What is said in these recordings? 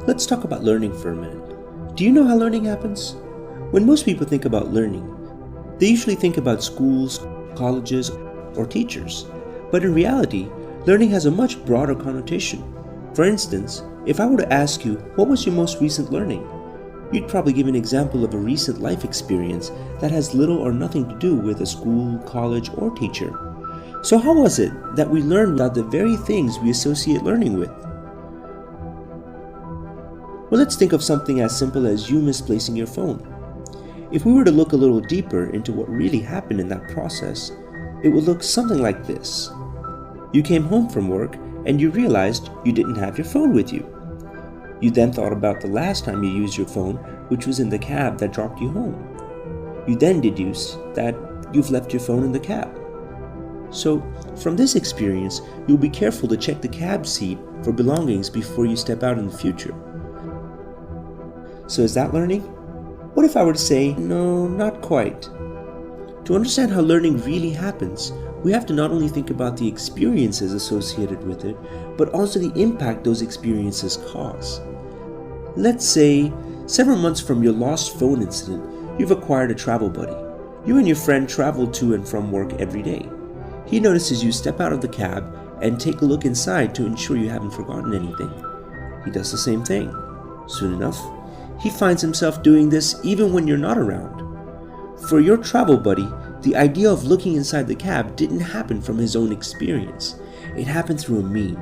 Let's talk about learning for a minute. Do you know how learning happens? When most people think about learning, they usually think about schools, colleges, or teachers. But in reality, learning has a much broader connotation. For instance, if I were to ask you, what was your most recent learning? You'd probably give an example of a recent life experience that has little or nothing to do with a school, college, or teacher. So how was it that we learned about the very things we associate learning with? Well, let's think of something as simple as you misplacing your phone. If we were to look a little deeper into what really happened in that process, it would look something like this. You came home from work and you realized you didn't have your phone with you. You then thought about the last time you used your phone, which was in the cab that dropped you home. You then deduced that you've left your phone in the cab. So, from this experience, you'll be careful to check the cab seat for belongings before you step out in the future. So is that learning? What if I were to say, no, not quite? To understand how learning really happens, we have to not only think about the experiences associated with it, but also the impact those experiences cause. Let's say, several months from your lost phone incident, you've acquired a travel buddy. You and your friend travel to and from work every day. He notices you step out of the cab and take a look inside to ensure you haven't forgotten anything. He does the same thing. Soon enough, he finds himself doing this even when you're not around. For your travel buddy, the idea of looking inside the cab didn't happen from his own experience. It happened through a meme,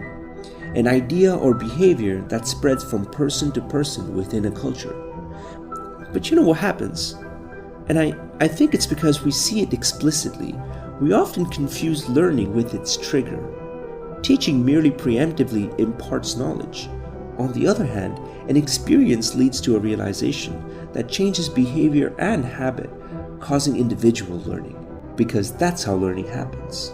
an idea or behavior that spreads from person to person within a culture. But you know what happens? And I think it's because we see it explicitly. We often confuse learning with its trigger. Teaching merely preemptively imparts knowledge. On the other hand, an experience leads to a realization that changes behavior and habit, causing individual learning, because that's how learning happens.